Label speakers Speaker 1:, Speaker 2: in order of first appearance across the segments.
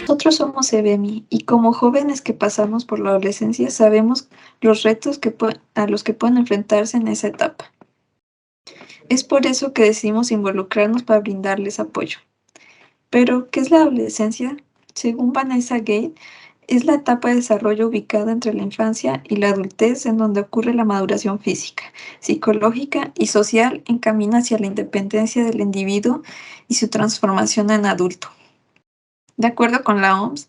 Speaker 1: Nosotros somos EBEMI y como jóvenes que pasamos por la adolescencia sabemos los retos a los que pueden enfrentarse en esa etapa. Es por eso que decidimos involucrarnos para brindarles apoyo. Pero, ¿qué es la adolescencia? Según Vanessa Gay, es la etapa de desarrollo ubicada entre la infancia y la adultez en donde ocurre la maduración física, psicológica y social en camino hacia la independencia del individuo y su transformación en adulto. De acuerdo con la OMS,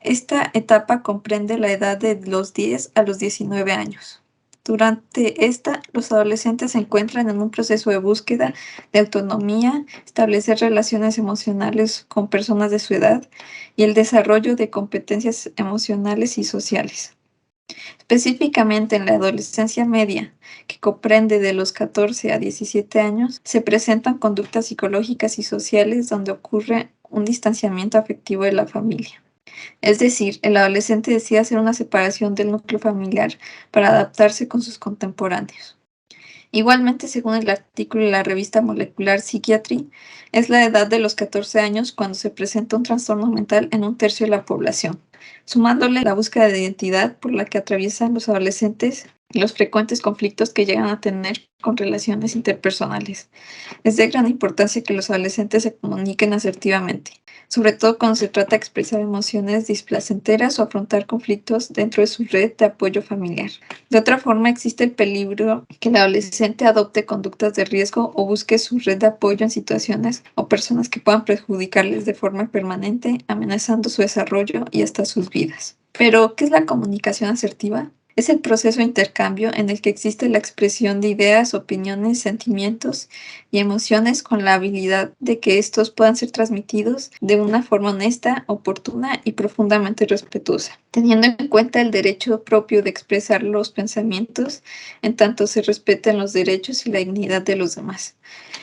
Speaker 1: esta etapa comprende la edad de los 10 a los 19 años. Durante esta, los adolescentes se encuentran en un proceso de búsqueda de autonomía, establecer relaciones emocionales con personas de su edad y el desarrollo de competencias emocionales y sociales. Específicamente en la adolescencia media, que comprende de los 14 a 17 años, se presentan conductas psicológicas y sociales donde ocurre un distanciamiento afectivo de la familia. Es decir, el adolescente decide hacer una separación del núcleo familiar para adaptarse con sus contemporáneos. Igualmente, según el artículo de la revista Molecular Psychiatry, es la edad de los 14 años cuando se presenta un trastorno mental en un tercio de la población, sumándole la búsqueda de identidad por la que atraviesan los adolescentes y los frecuentes conflictos que llegan a tener con relaciones interpersonales. Es de gran importancia que los adolescentes se comuniquen asertivamente, sobre todo cuando se trata de expresar emociones displacenteras o afrontar conflictos dentro de su red de apoyo familiar. De otra forma, existe el peligro que el adolescente adopte conductas de riesgo o busque su red de apoyo en situaciones o personas que puedan perjudicarles de forma permanente, amenazando su desarrollo y hasta sus vidas. Pero, ¿qué es la comunicación asertiva? Es el proceso de intercambio en el que existe la expresión de ideas, opiniones, sentimientos y emociones con la habilidad de que estos puedan ser transmitidos de una forma honesta, oportuna y profundamente respetuosa, teniendo en cuenta el derecho propio de expresar los pensamientos en tanto se respeten los derechos y la dignidad de los demás,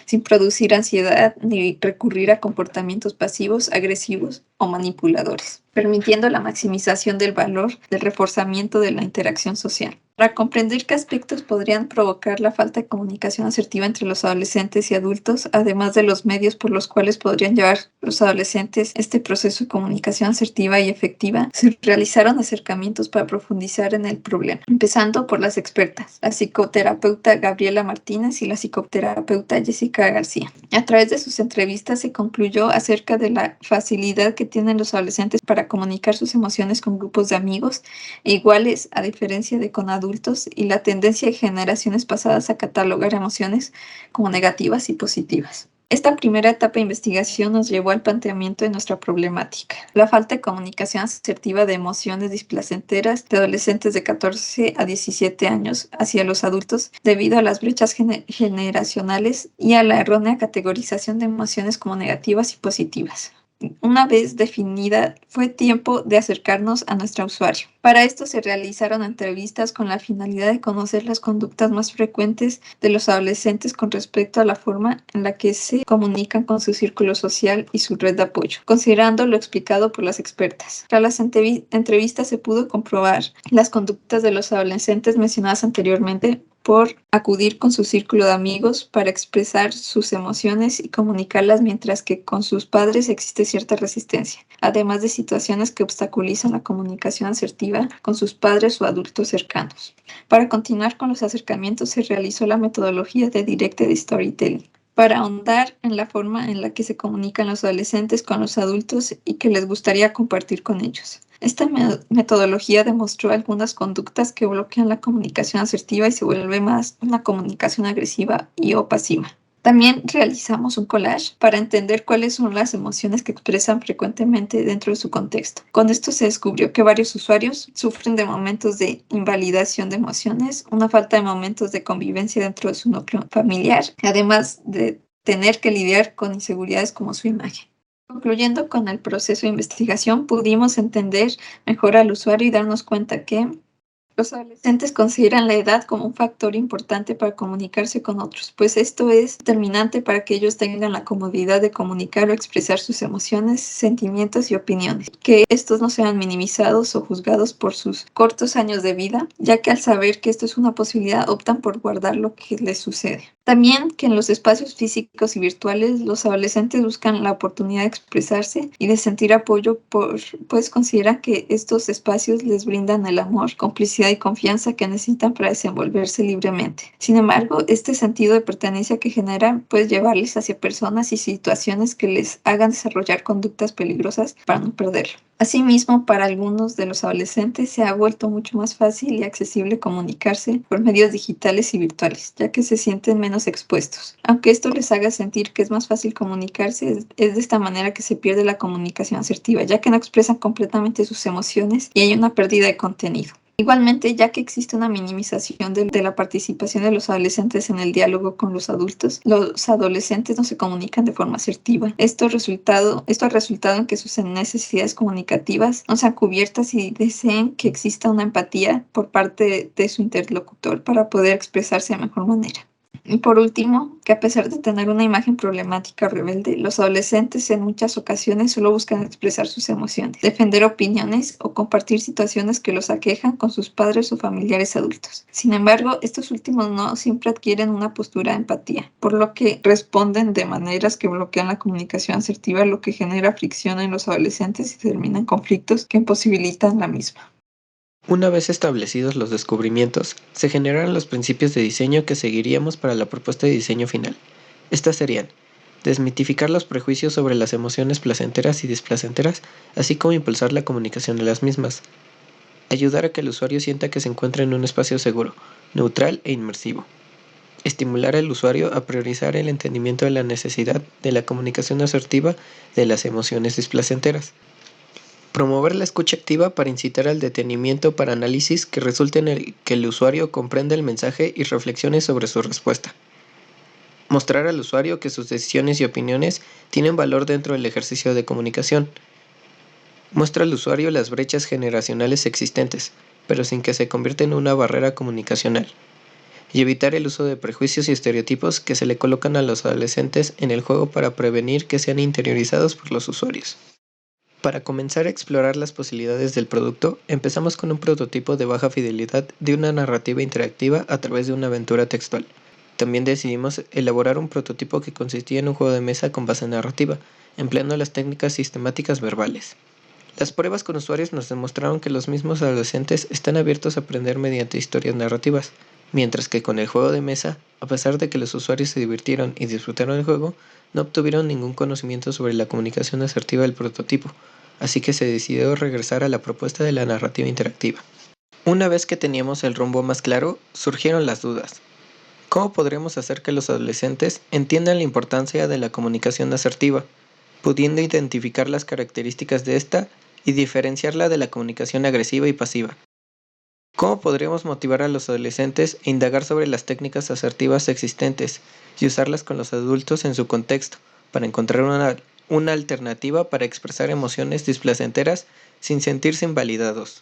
Speaker 1: sin producir ansiedad ni recurrir a comportamientos pasivos, agresivos o manipuladores, permitiendo la maximización del valor del reforzamiento de la interacción social. Para comprender qué aspectos podrían provocar la falta de comunicación asertiva entre los adolescentes y adultos, además de los medios por los cuales podrían llevar los adolescentes este proceso de comunicación asertiva y efectiva, se realizaron acercamientos para profundizar en el problema, empezando por las expertas, la psicoterapeuta Gabriela Martínez y la psicoterapeuta Jessica García. A través de sus entrevistas se concluyó acerca de la facilidad que tienen los adolescentes para comunicar sus emociones con grupos de amigos e iguales, a diferencia de con adultos, y la tendencia de generaciones pasadas a catalogar emociones como negativas y positivas. Esta primera etapa de investigación nos llevó al planteamiento de nuestra problemática: la falta de comunicación asertiva de emociones displacenteras de adolescentes de 14 a 17 años hacia los adultos debido a las brechas generacionales y a la errónea categorización de emociones como negativas y positivas. Una vez definida, fue tiempo de acercarnos a nuestro usuario. Para esto se realizaron entrevistas con la finalidad de conocer las conductas más frecuentes de los adolescentes con respecto a la forma en la que se comunican con su círculo social y su red de apoyo, considerando lo explicado por las expertas. Tras las entrevistas se pudo comprobar las conductas de los adolescentes mencionadas anteriormente por acudir con su círculo de amigos para expresar sus emociones y comunicarlas, mientras que con sus padres existe cierta resistencia, además de situaciones que obstaculizan la comunicación asertiva con sus padres o adultos cercanos. Para continuar con los acercamientos se realizó la metodología de Directed Storytelling, para ahondar en la forma en la que se comunican los adolescentes con los adultos y que les gustaría compartir con ellos. Esta metodología demostró algunas conductas que bloquean la comunicación asertiva y se vuelve más una comunicación agresiva o pasiva. También realizamos un collage para entender cuáles son las emociones que expresan frecuentemente dentro de su contexto. Con esto se descubrió que varios usuarios sufren de momentos de invalidación de emociones, una falta de momentos de convivencia dentro de su núcleo familiar, además de tener que lidiar con inseguridades como su imagen. Concluyendo con el proceso de investigación, pudimos entender mejor al usuario y darnos cuenta que Los adolescentes consideran la edad como un factor importante para comunicarse con otros, pues esto es determinante para que ellos tengan la comodidad de comunicar o expresar sus emociones, sentimientos y opiniones, que estos no sean minimizados o juzgados por sus cortos años de vida, ya que al saber que esto es una posibilidad optan por guardar lo que les sucede. También que en los espacios físicos y virtuales los adolescentes buscan la oportunidad de expresarse y de sentir apoyo, pues consideran que estos espacios les brindan el amor, complicidad y confianza que necesitan para desenvolverse libremente. Sin embargo, este sentido de pertenencia que generan puede llevarles hacia personas y situaciones que les hagan desarrollar conductas peligrosas para no perderlo. Asimismo, para algunos de los adolescentes se ha vuelto mucho más fácil y accesible comunicarse por medios digitales y virtuales, ya que se sienten menos expuestos. Aunque esto les haga sentir que es más fácil comunicarse, es de esta manera que se pierde la comunicación asertiva, ya que no expresan completamente sus emociones y hay una pérdida de contenido. Igualmente, ya que existe una minimización de la participación de los adolescentes en el diálogo con los adultos, los adolescentes no se comunican de forma asertiva. Esto ha resultado en que sus necesidades comunicativas no sean cubiertas y deseen que exista una empatía por parte de su interlocutor para poder expresarse de mejor manera. Y por último, que a pesar de tener una imagen problemática o rebelde, los adolescentes en muchas ocasiones solo buscan expresar sus emociones, defender opiniones o compartir situaciones que los aquejan con sus padres o familiares adultos. Sin embargo, estos últimos no siempre adquieren una postura de empatía, por lo que responden de maneras que bloquean la comunicación asertiva, lo que genera fricción en los adolescentes y termina en conflictos que imposibilitan la misma.
Speaker 2: Una vez establecidos los descubrimientos, se generaron los principios de diseño que seguiríamos para la propuesta de diseño final. Estas serían: desmitificar los prejuicios sobre las emociones placenteras y displacenteras, así como impulsar la comunicación de las mismas. Ayudar a que el usuario sienta que se encuentra en un espacio seguro, neutral e inmersivo. Estimular al usuario a priorizar el entendimiento de la necesidad de la comunicación asertiva de las emociones displacenteras. Promover la escucha activa para incitar al detenimiento para análisis que resulte en que el usuario comprenda el mensaje y reflexione sobre su respuesta. Mostrar al usuario que sus decisiones y opiniones tienen valor dentro del ejercicio de comunicación. Muestra al usuario las brechas generacionales existentes, pero sin que se convierta en una barrera comunicacional. Y evitar el uso de prejuicios y estereotipos que se le colocan a los adolescentes en el juego para prevenir que sean interiorizados por los usuarios. Para comenzar a explorar las posibilidades del producto, empezamos con un prototipo de baja fidelidad de una narrativa interactiva a través de una aventura textual. También decidimos elaborar un prototipo que consistía en un juego de mesa con base narrativa, empleando las técnicas sistemáticas verbales. Las pruebas con usuarios nos demostraron que los mismos adolescentes están abiertos a aprender mediante historias narrativas, mientras que con el juego de mesa, a pesar de que los usuarios se divirtieron y disfrutaron el juego, no obtuvieron ningún conocimiento sobre la comunicación asertiva del prototipo, así que se decidió regresar a la propuesta de la narrativa interactiva. Una vez que teníamos el rumbo más claro, surgieron las dudas. ¿Cómo podremos hacer que los adolescentes entiendan la importancia de la comunicación asertiva, pudiendo identificar las características de esta y diferenciarla de la comunicación agresiva y pasiva? ¿Cómo podríamos motivar a los adolescentes a indagar sobre las técnicas asertivas existentes y usarlas con los adultos en su contexto para encontrar una alternativa para expresar emociones displacenteras sin sentirse invalidados?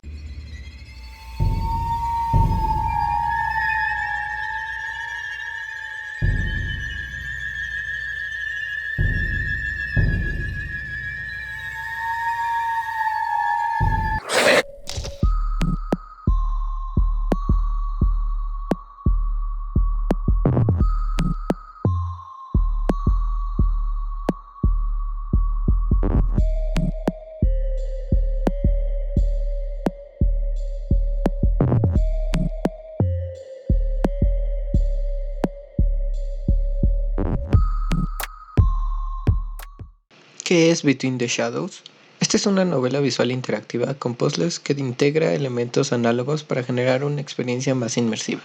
Speaker 2: ¿Qué es Between the Shadows? Esta es una novela visual interactiva con puzzles que integra elementos análogos para generar una experiencia más inmersiva.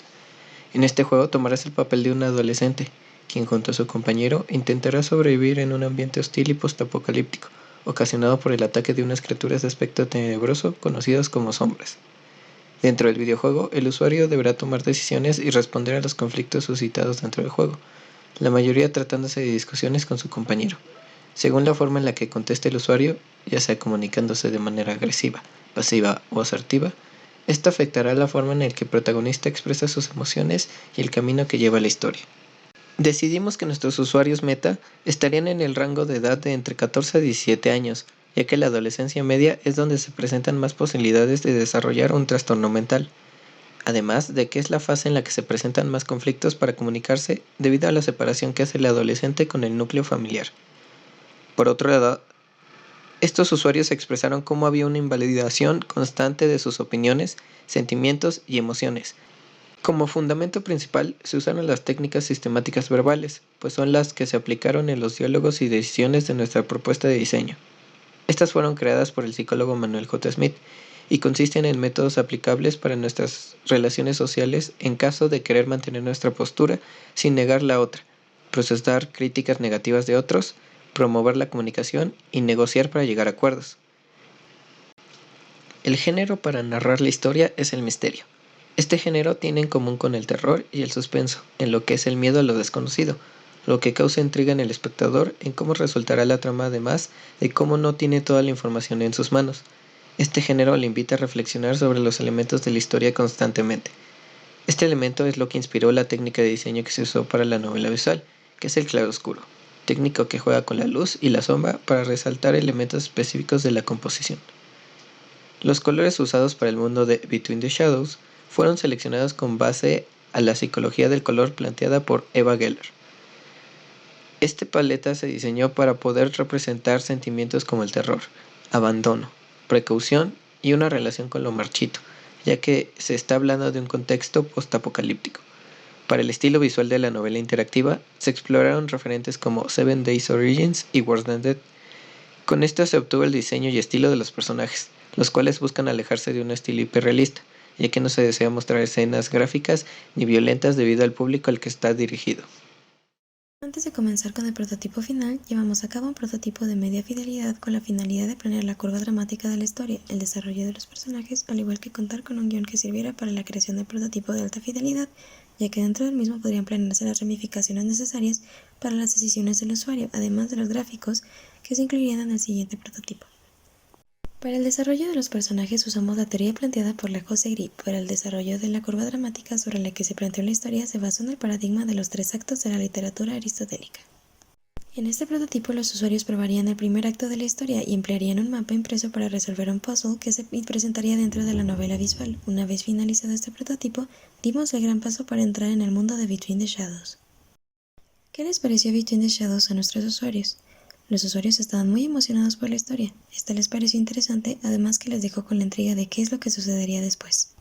Speaker 2: En este juego tomarás el papel de un adolescente, quien junto a su compañero intentará sobrevivir en un ambiente hostil y postapocalíptico, ocasionado por el ataque de unas criaturas de aspecto tenebroso conocidas como sombras. Dentro del videojuego, el usuario deberá tomar decisiones y responder a los conflictos suscitados dentro del juego, la mayoría tratándose de discusiones con su compañero. Según la forma en la que conteste el usuario, ya sea comunicándose de manera agresiva, pasiva o asertiva, Esto afectará la forma en la que el protagonista expresa sus emociones y el camino que lleva la historia. Decidimos que nuestros usuarios meta estarían en el rango de edad de entre 14 a 17 años, ya que la adolescencia media es donde se presentan más posibilidades de desarrollar un trastorno mental, además de que es la fase en la que se presentan más conflictos para comunicarse debido a la separación que hace el adolescente con el núcleo familiar. Por otro lado, estos usuarios expresaron cómo había una invalidación constante de sus opiniones, sentimientos y emociones. Como fundamento principal se usaron las técnicas sistemáticas verbales, pues son las que se aplicaron en los diálogos y decisiones de nuestra propuesta de diseño. Estas fueron creadas por el psicólogo Manuel J. Smith y consisten en métodos aplicables para nuestras relaciones sociales en caso de querer mantener nuestra postura sin negar la otra, procesar críticas negativas de otros, promover la comunicación y negociar para llegar a acuerdos. El género para narrar la historia es el misterio. Este género tiene en común con el terror y el suspenso, en lo que es el miedo a lo desconocido, lo que causa intriga en el espectador en cómo resultará la trama, además de cómo no tiene toda la información en sus manos. Este género le invita a reflexionar sobre los elementos de la historia constantemente. Este elemento es lo que inspiró la técnica de diseño que se usó para la novela visual, que es el claroscuro, técnico que juega con la luz y la sombra para resaltar elementos específicos de la composición. Los colores usados para el mundo de Between the Shadows fueron seleccionados con base a la psicología del color planteada por Eva Geller. Esta paleta se diseñó para poder representar sentimientos como el terror, abandono, precaución y una relación con lo marchito, ya que se está hablando de un contexto postapocalíptico. Para el estilo visual de la novela interactiva, se exploraron referentes como Seven Days Origins y Worse Than Dead. Con esto se obtuvo el diseño y estilo de los personajes, los cuales buscan alejarse de un estilo hiperrealista, ya que no se desea mostrar escenas gráficas ni violentas debido al público al que está dirigido.
Speaker 3: Antes de comenzar con el prototipo final, llevamos a cabo un prototipo de media fidelidad con la finalidad de planear la curva dramática de la historia, el desarrollo de los personajes, al igual que contar con un guión que sirviera para la creación del prototipo de alta fidelidad, ya que dentro del mismo podrían planearse las ramificaciones necesarias para las decisiones del usuario, además de los gráficos que se incluirían en el siguiente prototipo. Para el desarrollo de los personajes usamos la teoría planteada por la José Gris. Para el desarrollo de la curva dramática sobre la que se planteó la historia se basó en el paradigma de los 3 actos de la literatura aristotélica. En este prototipo los usuarios probarían el primer acto de la historia y emplearían un mapa impreso para resolver un puzzle que se presentaría dentro de la novela visual. Una vez finalizado este prototipo, dimos el gran paso para entrar en el mundo de Between the Shadows. ¿Qué les pareció Between the Shadows a nuestros usuarios? Los usuarios estaban muy emocionados por la historia. Esta les pareció interesante, además que les dejó con la intriga de qué es lo que sucedería después.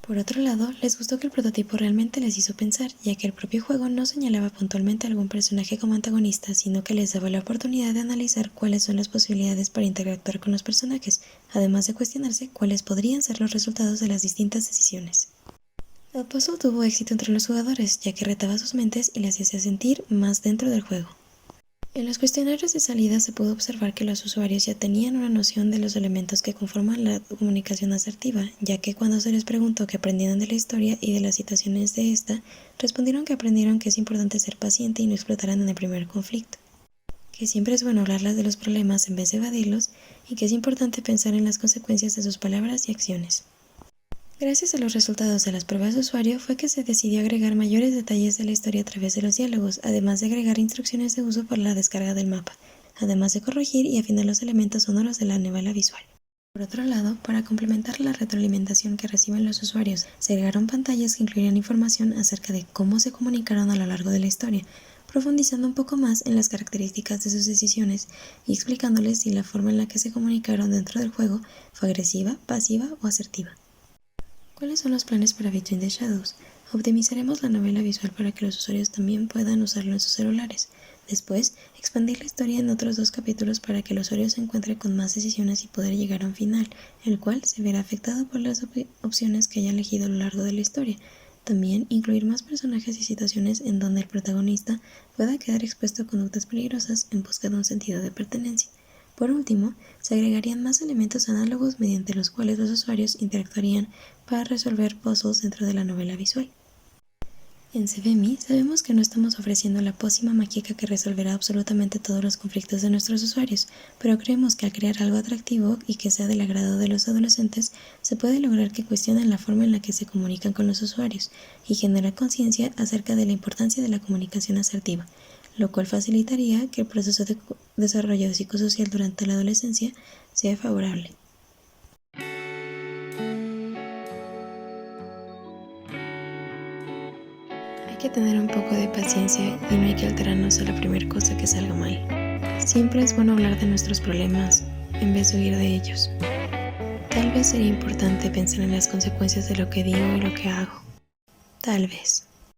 Speaker 3: Por otro lado, les gustó que el prototipo realmente les hizo pensar, ya que el propio juego no señalaba puntualmente a algún personaje como antagonista, sino que les daba la oportunidad de analizar cuáles son las posibilidades para interactuar con los personajes, además de cuestionarse cuáles podrían ser los resultados de las distintas decisiones. El puzzle tuvo éxito entre los jugadores, ya que retaba sus mentes y les hacía sentir más dentro del juego. En los cuestionarios de salida se pudo observar que los usuarios ya tenían una noción de los elementos que conforman la comunicación asertiva, ya que cuando se les preguntó qué aprendieron de la historia y de las situaciones de esta, respondieron que aprendieron que es importante ser paciente y no explotarán en el primer conflicto, que siempre es bueno hablarles de los problemas en vez de evadirlos y que es importante pensar en las consecuencias de sus palabras y acciones. Gracias a los resultados de las pruebas de usuario fue que se decidió agregar mayores detalles de la historia a través de los diálogos, además de agregar instrucciones de uso para la descarga del mapa, además de corregir y afinar los elementos sonoros de la novela visual. Por otro lado, para complementar la retroalimentación que reciben los usuarios, se agregaron pantallas que incluirían información acerca de cómo se comunicaron a lo largo de la historia, profundizando un poco más en las características de sus decisiones y explicándoles si la forma en la que se comunicaron dentro del juego fue agresiva, pasiva o asertiva. ¿Cuáles son los planes para Between the Shadows? Optimizaremos la novela visual para que los usuarios también puedan usarlo en sus celulares. Después, expandir la historia en otros 2 capítulos para que el usuario se encuentre con más decisiones y poder llegar a un final, el cual se verá afectado por las opciones que haya elegido a lo largo de la historia. También incluir más personajes y situaciones en donde el protagonista pueda quedar expuesto a conductas peligrosas en busca de un sentido de pertenencia. Por último, se agregarían más elementos análogos mediante los cuales los usuarios interactuarían para resolver puzzles dentro de la novela visual. En CBMI sabemos que no estamos ofreciendo la pócima mágica que resolverá absolutamente todos los conflictos de nuestros usuarios, pero creemos que al crear algo atractivo y que sea del agrado de los adolescentes, se puede lograr que cuestionen la forma en la que se comunican con los usuarios y generar conciencia acerca de la importancia de la comunicación asertiva, lo cual facilitaría que el proceso de desarrollo psicosocial durante la adolescencia sea favorable. Hay que tener un poco de paciencia y no hay que alterarnos a la primera cosa que salga mal. Siempre es bueno hablar de nuestros problemas en vez de huir de ellos. Tal vez sería importante pensar en las consecuencias de lo que digo y lo que hago. Tal vez.